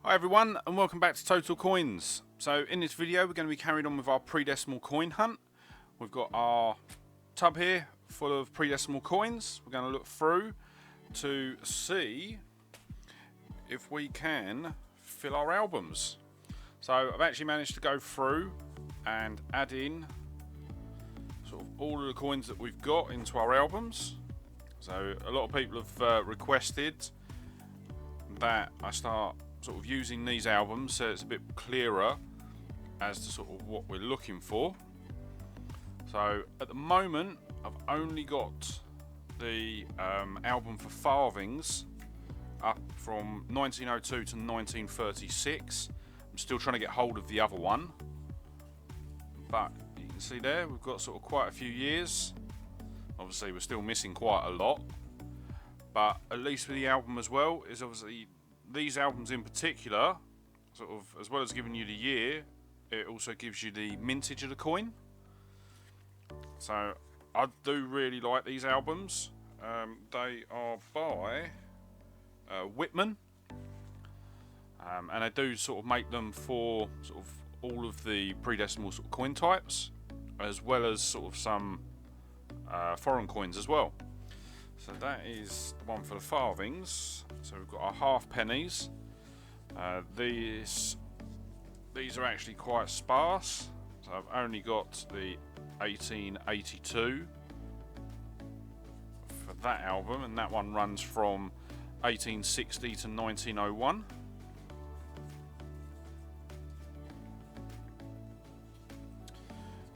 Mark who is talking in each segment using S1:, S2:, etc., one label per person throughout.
S1: Hi everyone, and welcome back to Total Coins. So in this video we're going to be carrying on with our pre-decimal coin hunt. We've got our tub here full of pre-decimal coins. We're going to look through to see if we can fill our albums. So I've actually managed to go through and add in sort of all of the coins that we've got into our albums. So a lot of people have requested that I start sort of using these albums so it's a bit clearer as to sort of what we're looking for. So at the moment I've only got the album for Farthings up from 1902 to 1936. I'm still trying to get hold of the other one, but you can see there we've got sort of quite a few years. Obviously we're still missing quite a lot, but at least with the album as well is obviously these albums in particular, sort of as well as giving you the year, it also gives you the mintage of the coin. So I do really like these albums. They are by Whitman, and they do sort of make them for sort of all of the pre-decimal sort of coin types, as well as sort of some foreign coins as well. So that is the one for the Farthings. So we've got our half pennies. These are actually quite sparse. So I've only got the 1882 for that album, and that one runs from 1860 to 1901.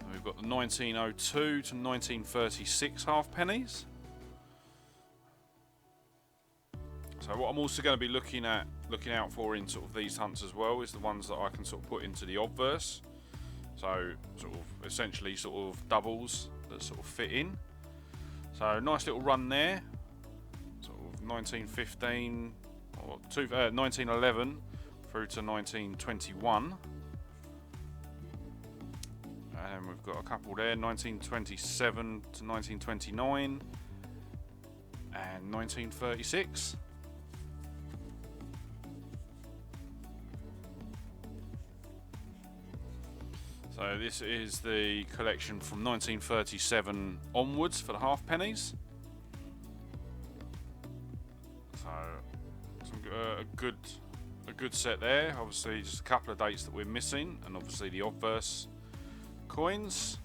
S1: And we've got the 1902 to 1936 half pennies. So what I'm also going to be looking out for in sort of these hunts as well is the ones that I can sort of put into the obverse. So sort of essentially sort of doubles that sort of fit in. So nice little run there. Sort of 1915 or 1911 through to 1921. And we've got a couple there, 1927 to 1929 and 1936. So this is the collection from 1937 onwards for the half pennies. So a good set there. Obviously just a couple of dates that we're missing, and obviously the obverse coins.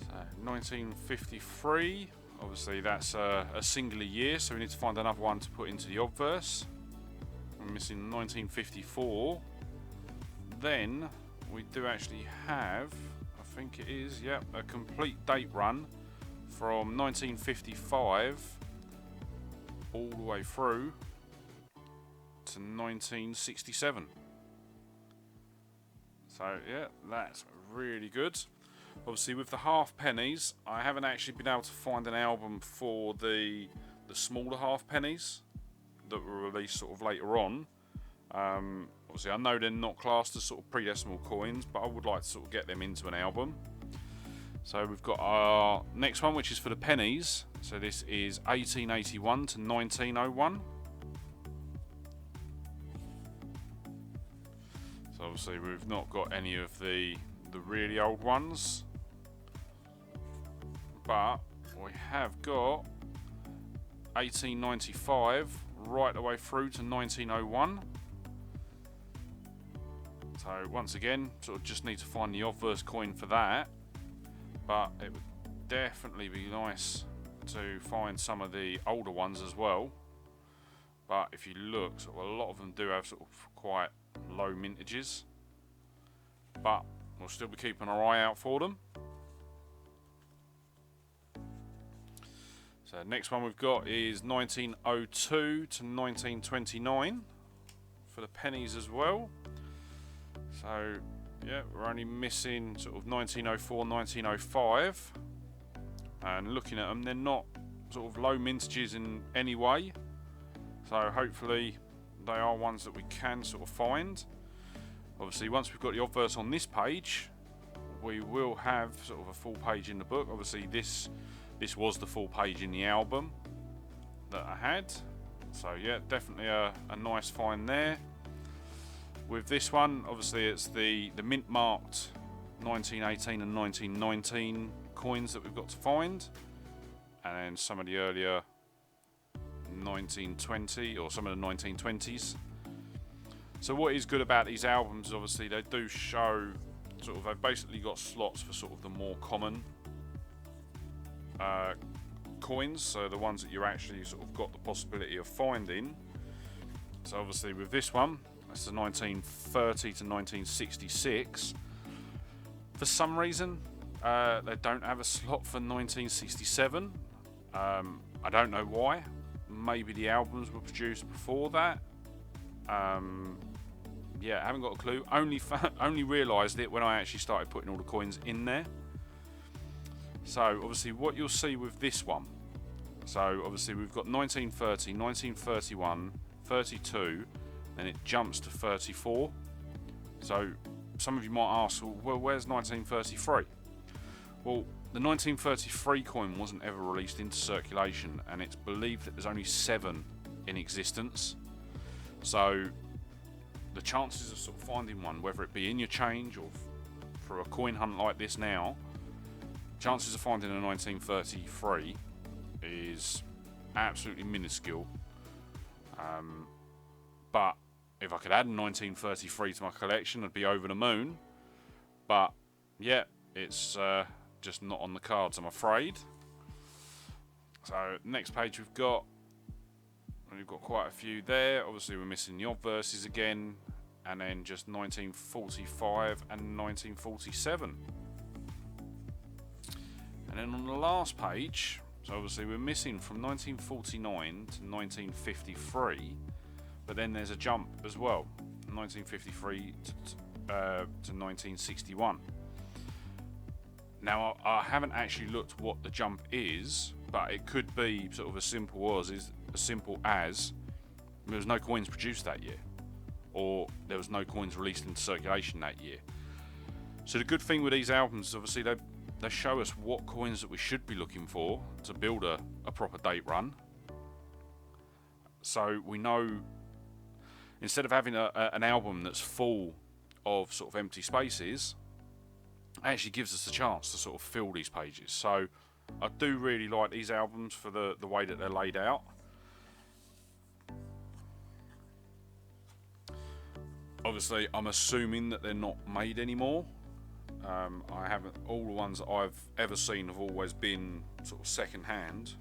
S1: So 1953, obviously that's a singular year, so we need to find another one to put into the obverse. We're missing 1954. Then we do actually have, I think it is, yeah, a complete date run from 1955 all the way through to 1967. So yeah, that's really good. Obviously with the half pennies, I haven't actually been able to find an album for the smaller half pennies that were released sort of later on. Obviously I know they're not classed as sort of pre-decimal coins, but I would like to sort of get them into an album. So we've got our next one, which is for the pennies. So this is 1881 to 1901. So obviously we've not got any of the really old ones, but we have got 1895 right the way through to 1901. So once again, sort of just need to find the obverse coin for that, but it would definitely be nice to find some of the older ones as well. But if you look, sort of a lot of them do have sort of quite low mintages, but we'll still be keeping our eye out for them. So next one we've got is 1902 to 1929 for the pennies as well. So yeah, we're only missing sort of 1904, 1905, and looking at them, they're not sort of low mintages in any way, so hopefully they are ones that we can sort of find. Obviously once we've got the obverse on this page, we will have sort of a full page in the book. Obviously this was the full page in the album that I had, So yeah, definitely a nice find there. With this one, obviously it's the mint marked 1918 and 1919 coins that we've got to find, and then some of the earlier 1920 or some of the 1920s. So what is good about these albums, obviously they do show sort of, they've basically got slots for sort of the more common coins, so the ones that you actually sort of got the possibility of finding. So obviously with this one, that's the 1930 to 1966. For some reason, they don't have a slot for 1967. I don't know why. Maybe the albums were produced before that. Yeah, I haven't got a clue. Only realised it when I actually started putting all the coins in there. So obviously what you'll see with this one, so obviously we've got 1930, 1931, 32, then it jumps to 34. So some of you might ask, well, where's 1933? Well, the 1933 coin wasn't ever released into circulation, and it's believed that there's only 7 in existence. So the chances of sort of finding one, whether it be in your change or for a coin hunt like this now, chances of finding a 1933 is absolutely minuscule. But if I could add a 1933 to my collection, I'd be over the moon. But yeah, it's just not on the cards, I'm afraid. So next page we've got quite a few there. Obviously we're missing the obverses again, and then just 1945 and 1947. And then on the last page, so obviously we're missing from 1949 to 1953, but then there's a jump as well, 1953 to 1961. Now I haven't actually looked what the jump is, but it could be sort of as simple as there was no coins produced that year, or there was no coins released into circulation that year. So the good thing with these albums is obviously they show us what coins that we should be looking for to build a proper date run. So we know, instead of having an album that's full of sort of empty spaces, it actually gives us a chance to sort of fill these pages. So I do really like these albums for the way that they're laid out. Obviously I'm assuming that they're not made anymore. I haven't, all the ones that I've ever seen have always been sort of second hand,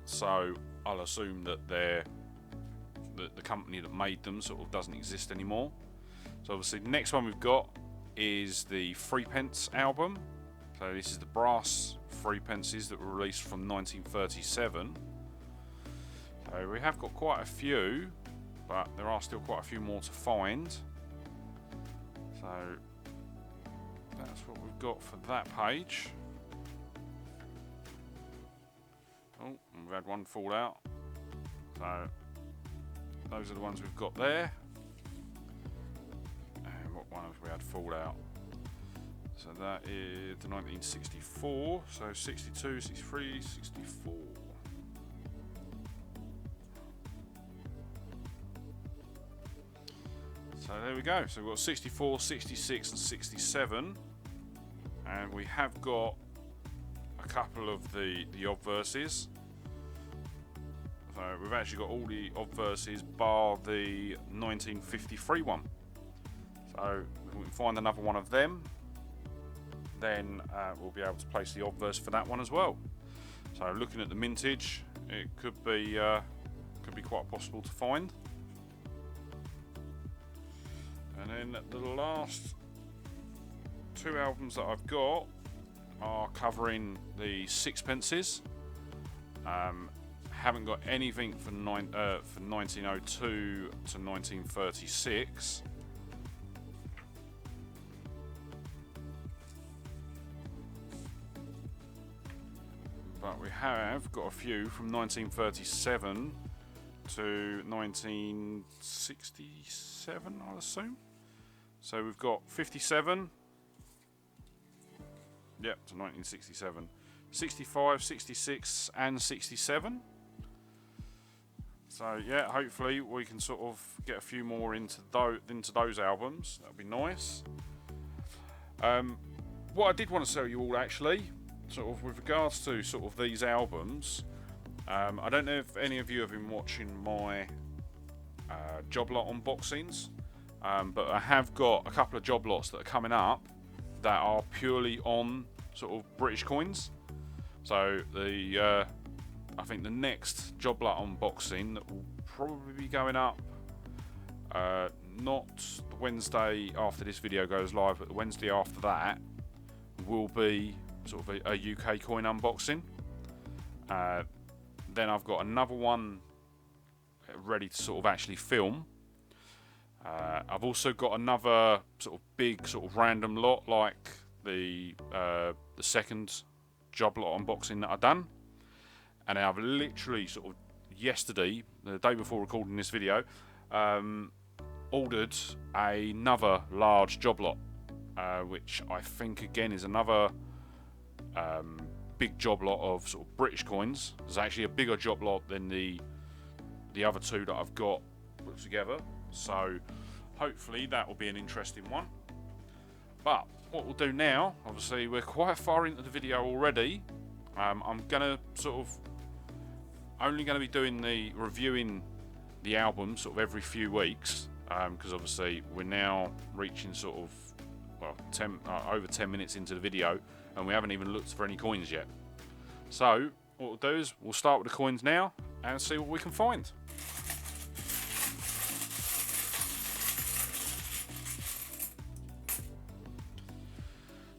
S1: so I'll assume that the company that made them sort of doesn't exist anymore. So obviously the next one we've got is the 3p album. So this is the brass 3p that were released from 1937. So we have got quite a few, but there are still quite a few more to find. So that's what we've got for that page. Oh, and we've had one fall out. So those are the ones we've got there. And what one have we had fall out? So that is the 1964. So 62, 63, 64. So there we go. So we've got 64, 66 and 67. And we have got a couple of the obverses. So we've actually got all the obverses bar the 1953 one. So if we can find another one of them, then we'll be able to place the obverse for that one as well. So looking at the mintage, it could be quite possible to find. And then the last 2 albums that I've got are covering the 6p. Haven't got anything for 1902 to 1936. But we have got a few from 1937 to 1967, I'll assume. So we've got 57. Yep, to 1967. 65, 66 and 67. So yeah, hopefully we can sort of get a few more into those albums. That'll be nice. What I did want to tell you all, actually, sort of with regards to sort of these albums, I don't know if any of you have been watching my job lot unboxings, but I have got a couple of job lots that are coming up that are purely on sort of British coins. So I think the next job lot unboxing that will probably be going up, not the Wednesday after this video goes live, but the Wednesday after that will be sort of a UK coin unboxing. Then I've got another one ready to sort of actually film. I've also got another sort of big sort of random lot, like the second job lot unboxing that I've done. And I've literally sort of yesterday, the day before recording this video, ordered another large job lot, which I think again is another big job lot of sort of British coins. There's actually a bigger job lot than the other two that I've got put together. So hopefully that will be an interesting one. But what we'll do now, obviously we're quite far into the video already. I'm gonna sort of only going to be doing the reviewing the album sort of every few weeks, because obviously we're now reaching sort of, well, over 10 minutes into the video and we haven't even looked for any coins yet. So what we'll do is we'll start with the coins now and see what we can find.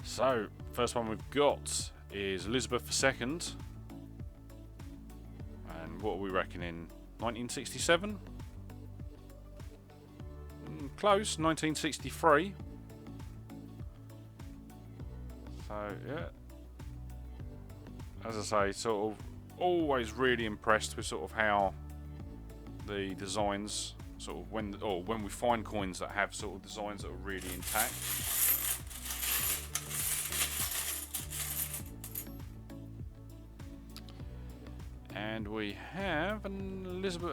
S1: So first one we've got is Elizabeth II. What are we reckoning? 1967? Close, 1963. So yeah, as I say, sort of always really impressed with sort of how the designs sort of when we find coins that have sort of designs that are really intact. And we have an Elizabeth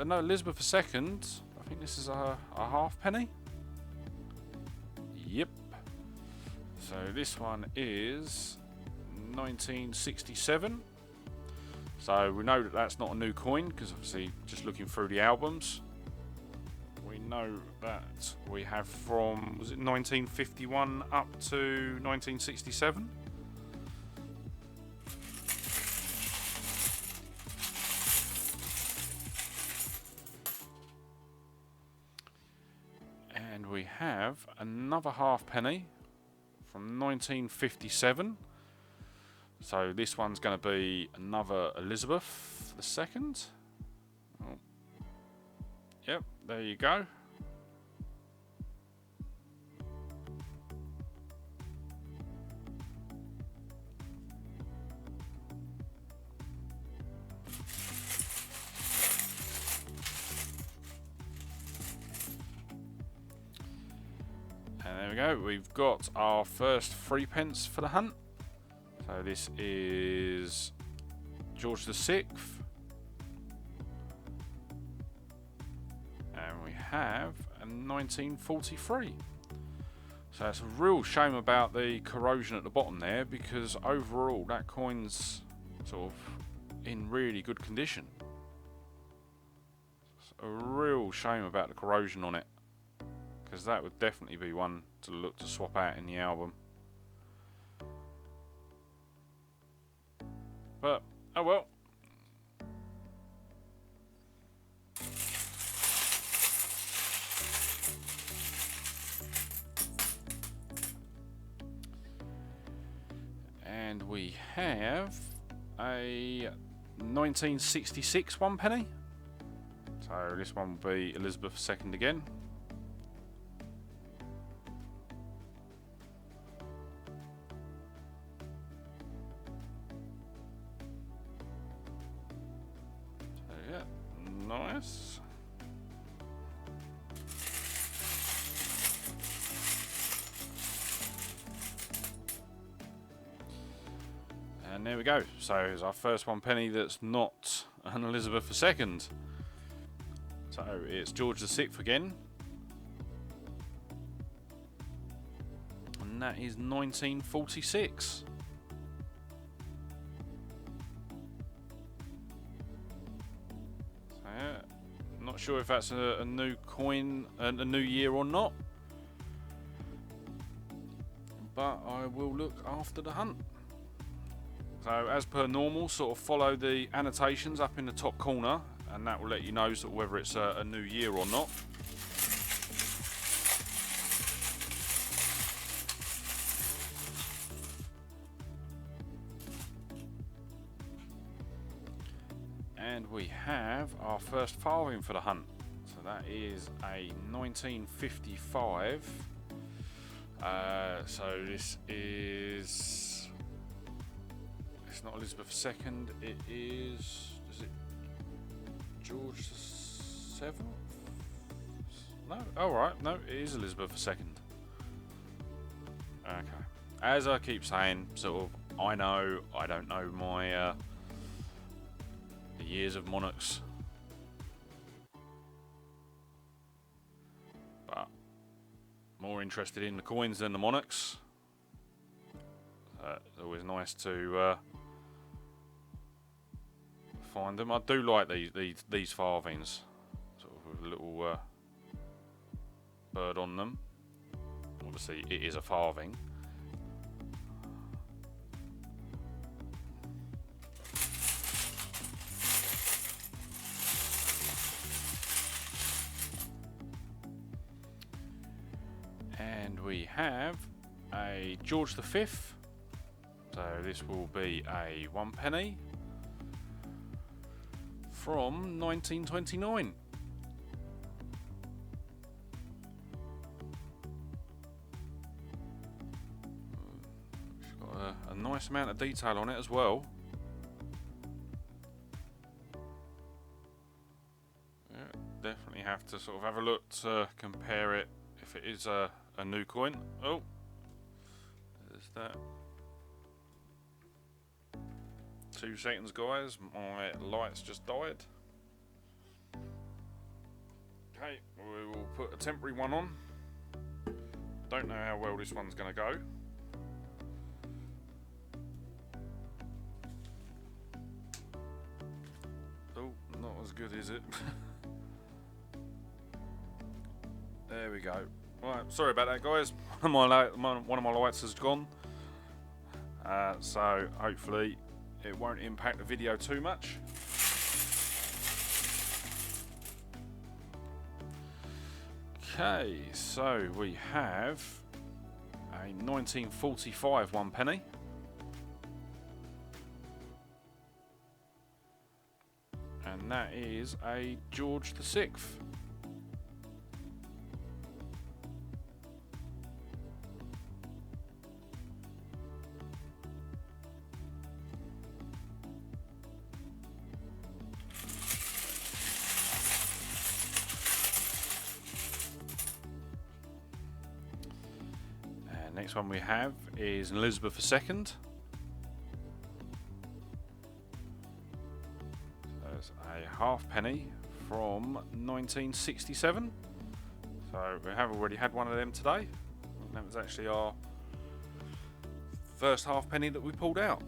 S1: II. I think this is a half penny. Yep. So this one is 1967. So we know that that's not a new coin, because obviously just looking through the albums, we know that we have from, was it 1951 up to 1967? And we have another half penny from 1957. So this one's going to be another Elizabeth II. Oh. Yep, there you go. And there we go, we've got our first 3p for the hunt. So this is George VI. And we have a 1943. So it's a real shame about the corrosion at the bottom there, because overall that coin's sort of in really good condition. It's a real shame about the corrosion on it, because that would definitely be one to look to swap out in the album. But, oh well. And we have a 1966 1 penny. So this one will be Elizabeth II again. Nice. And there we go. So it's our first 1 penny that's not an Elizabeth II. So it's George VI again. And that is 1946. So yeah, not sure if that's a new coin, a new year or not. But I will look after the hunt. So as per normal, sort of follow the annotations up in the top corner, and that will let you know sort of whether it's a new year or not. And we have our first farthing for the hunt. So that is a 1955. So this is, it's not Elizabeth II, it is it George VII? No, alright, no, it is Elizabeth II. Okay, as I keep saying, sort of, I don't know my the years of monarchs, but more interested in the coins than the monarchs. It's always nice to find them. I do like these farthings, sort of with a little bird on them. Obviously, it is a farthing. And we have a George V. So this will be a 1 penny from 1929. It's got a nice amount of detail on it as well. Yeah, definitely have to sort of have a look to compare it if it is a new coin. Oh, there's that. 2 seconds, guys. My lights just died. Okay, we will put a temporary one on. Don't know how well this one's going to go. Oh, not as good, is it? There we go. Right, sorry about that, guys. One of my lights has gone. So hopefully it won't impact the video too much. Okay, so we have a 1945 1 penny. And that is a George VI. Next one we have is an Elizabeth II. There's a half penny from 1967. So we have already had one of them today. And that was actually our first half penny that we pulled out.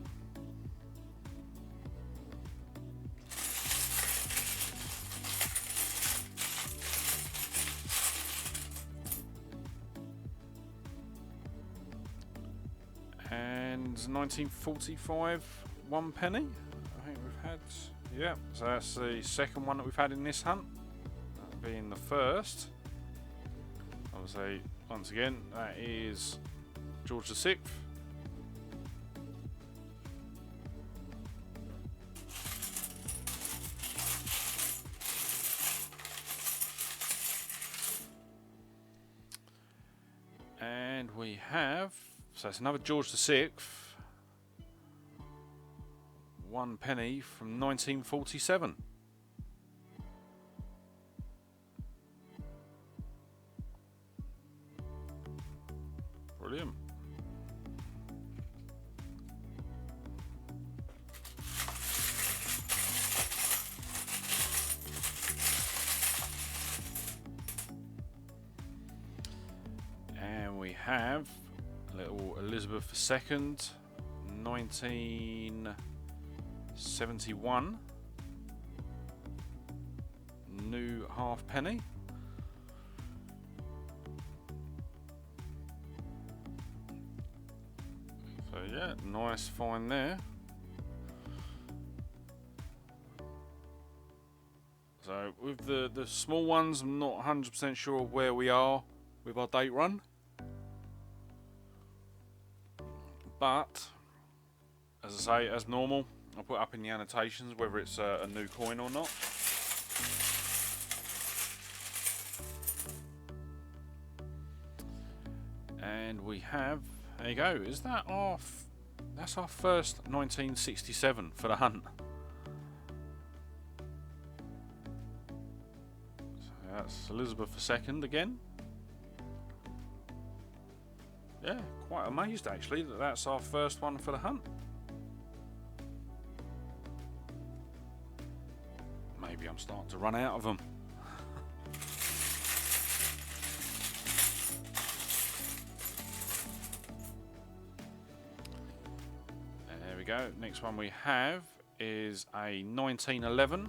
S1: And 1945 1 penny. I think we've had, yeah. So that's the second one that we've had in this hunt. That being the first. Obviously, once again, that is George VI. And we have, so it's another George VI, 1 penny from 1947. Brilliant. have little Elizabeth II, 1971, new halfpenny. So yeah, nice find there. So with the small ones, I'm not 100% sure where we are with our date run. But, as I say, as normal, I'll put up in the annotations whether it's a new coin or not. And we have, there you go, is that our, that's our first 1967 for the hunt. So that's Elizabeth II again. Yeah, quite amazed actually that that's our first one for the hunt. Maybe I'm starting to run out of them. There we go. Next one we have is a 1911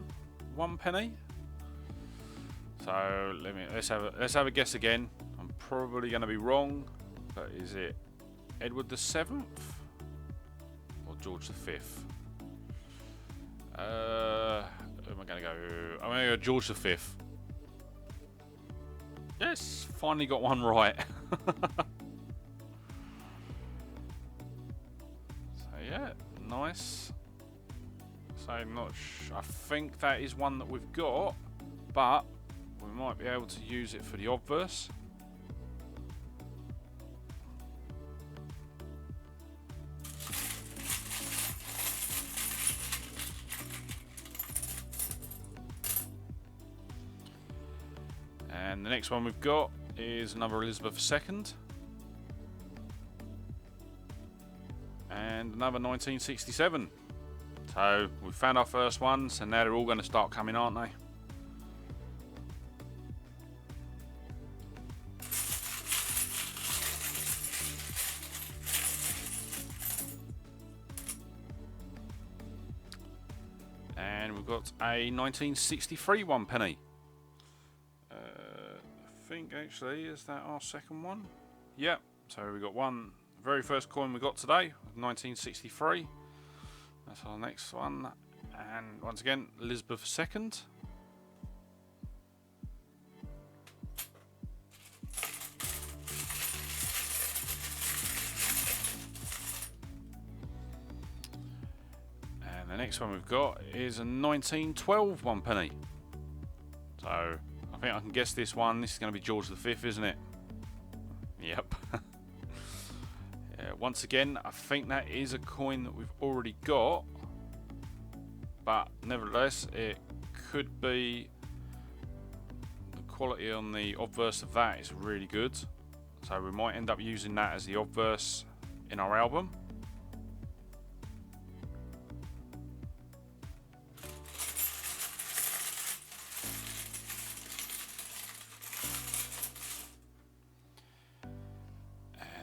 S1: 1 penny. So let's have a guess again. I'm probably going to be wrong. But is it Edward the 7th or George the 5th? Who am I going to go? I'm going to go George the 5th. Yes, finally got one right. So yeah, nice. So I think that is one that we've got, but we might be able to use it for the obverse. And the next one we've got is another Elizabeth II. And another 1967. So we've found our first ones, and now they're all going to start coming, aren't they? And we've got a 1963 1 penny. I think actually, is that our second one? Yep. So we got one, very first coin we got today, 1963. That's our next one. And once again, Elizabeth II. And the next one we've got is a 1912 1 penny. So I think I can guess this one. This is going to be George V, isn't it? Yep. Yeah, once again, I think that is a coin that we've already got, but nevertheless, it could be. The quality on the obverse of that is really good, so we might end up using that as the obverse in our album.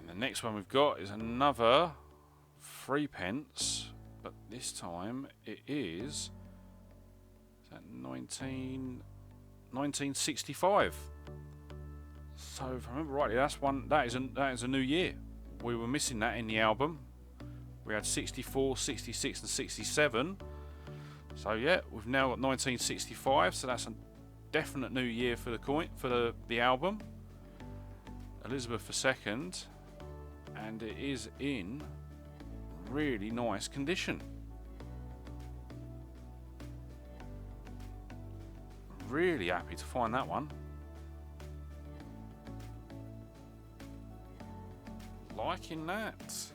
S1: The next one we've got is another 3 pence, but this time it is that 1965. So if I remember rightly, that is a new year. We were missing that in the album. We had 64, 66 and 67. So yeah, we've now got 1965, so that's a definite new year for the coin, for the album. Elizabeth II. And it is in really nice condition. Really happy to find that one. Liking that.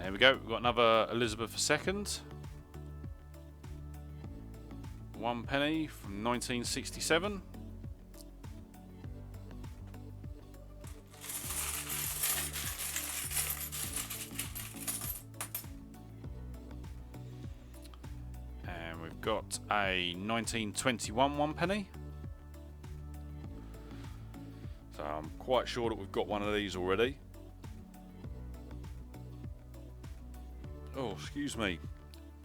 S1: There we go, we've got another Elizabeth II. 1 penny from 1967. got a 1921 one penny. So I'm quite sure that we've got one of these already. Oh, excuse me.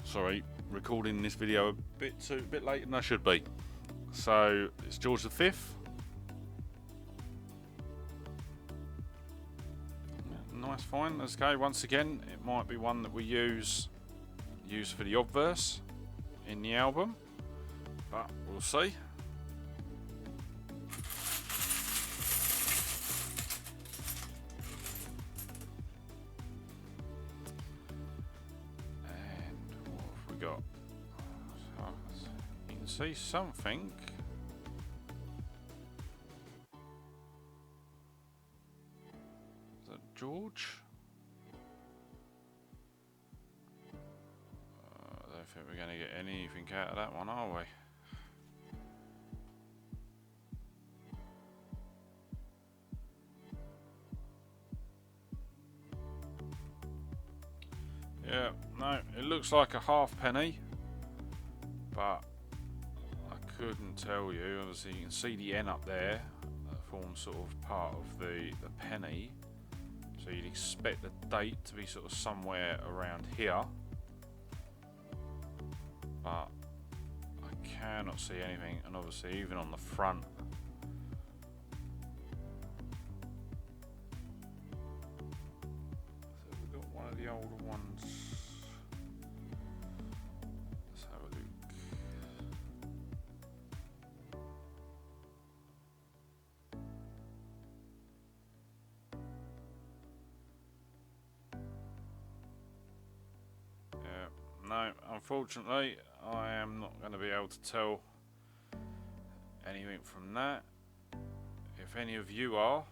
S1: Sorry, recording this video a bit later than I should be. So it's George V. Nice find. Let's go. Once again, it might be one that we use for the obverse in the album, but we'll see. And what have we got? So you can see something. George? I don't think we're going to get anything out of that one, are we? Yeah, no, it looks like a half penny, but I couldn't tell you. Obviously, you can see the N up there. That forms sort of part of the penny. So you'd expect the date to be sort of somewhere around here, but I cannot see anything, and obviously even on the front. So we've got one of the older ones. Let's have a look. No, unfortunately, I am not going to be able to tell anything from that. If any of you are,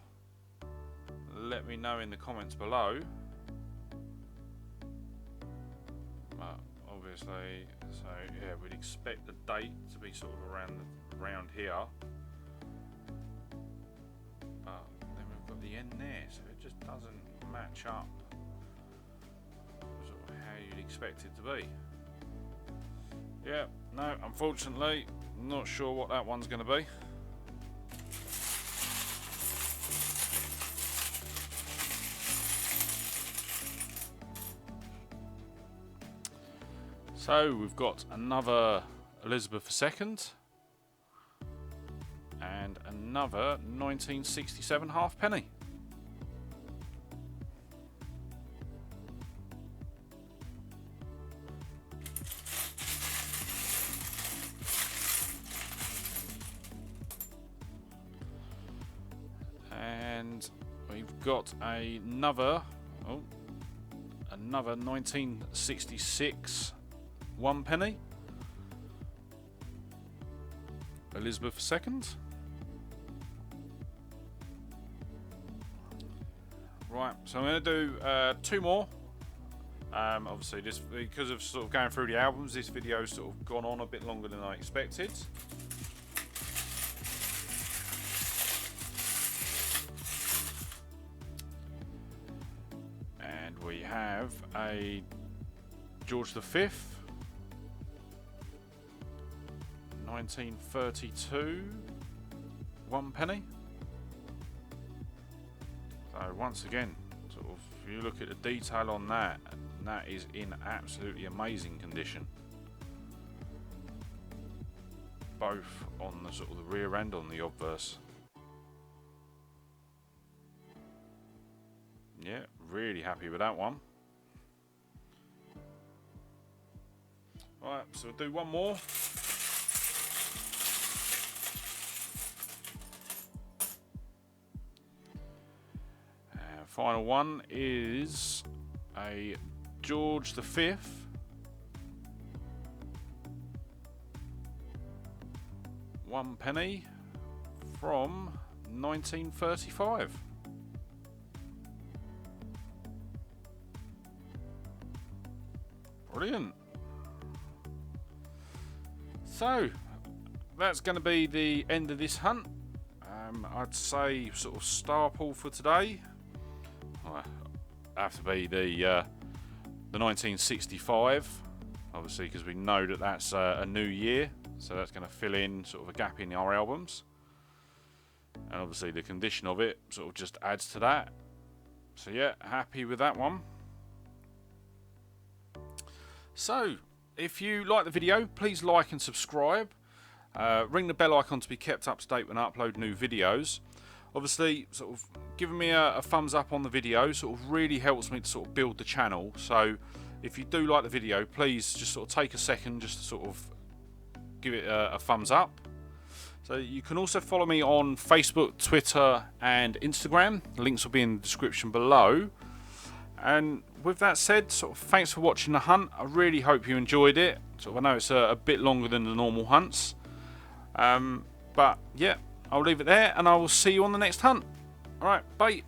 S1: let me know in the comments below. But obviously, so yeah, we'd expect the date to be sort of around here. But then we've got the end there, so it just doesn't match up how you'd expect it to be. Yeah, no, unfortunately, not sure what that one's going to be. So we've got another Elizabeth II and another 1967 half penny. And we've got another 1966 one penny, Elizabeth II. Right, so I'm going to do two more. Obviously, this because of sort of going through the albums, this video's sort of gone on a bit longer than I expected. We have a George V, 1932 one penny. So once again, sort of, if you look at the detail on that, that is in absolutely amazing condition. Both on the sort of the rear and on the obverse. Yeah, really happy with that one. Right, so we'll do one more. And final one is a George V, one penny from 1935. Brilliant. So that's going to be the end of this hunt. I'd say sort of star pull for today. Have to be the 1965. obviously, because we know that that's a new year, so that's going to fill in sort of a gap in our albums. And obviously the condition of it sort of just adds to that. So yeah, happy with that one. So if you like the video, please like and subscribe. Ring the bell icon to be kept up to date when I upload new videos. Obviously, sort of giving me a thumbs up on the video sort of really helps me to sort of build the channel. So if you do like the video, please just sort of take a second just to sort of give it a thumbs up. So you can also follow me on Facebook, Twitter and Instagram. The links will be in the description below. And with that said, sort of thanks for watching the hunt. I really hope you enjoyed it. Sort of, I know it's a bit longer than the normal hunts. But yeah, I'll leave it there and I will see you on the next hunt. Alright, bye.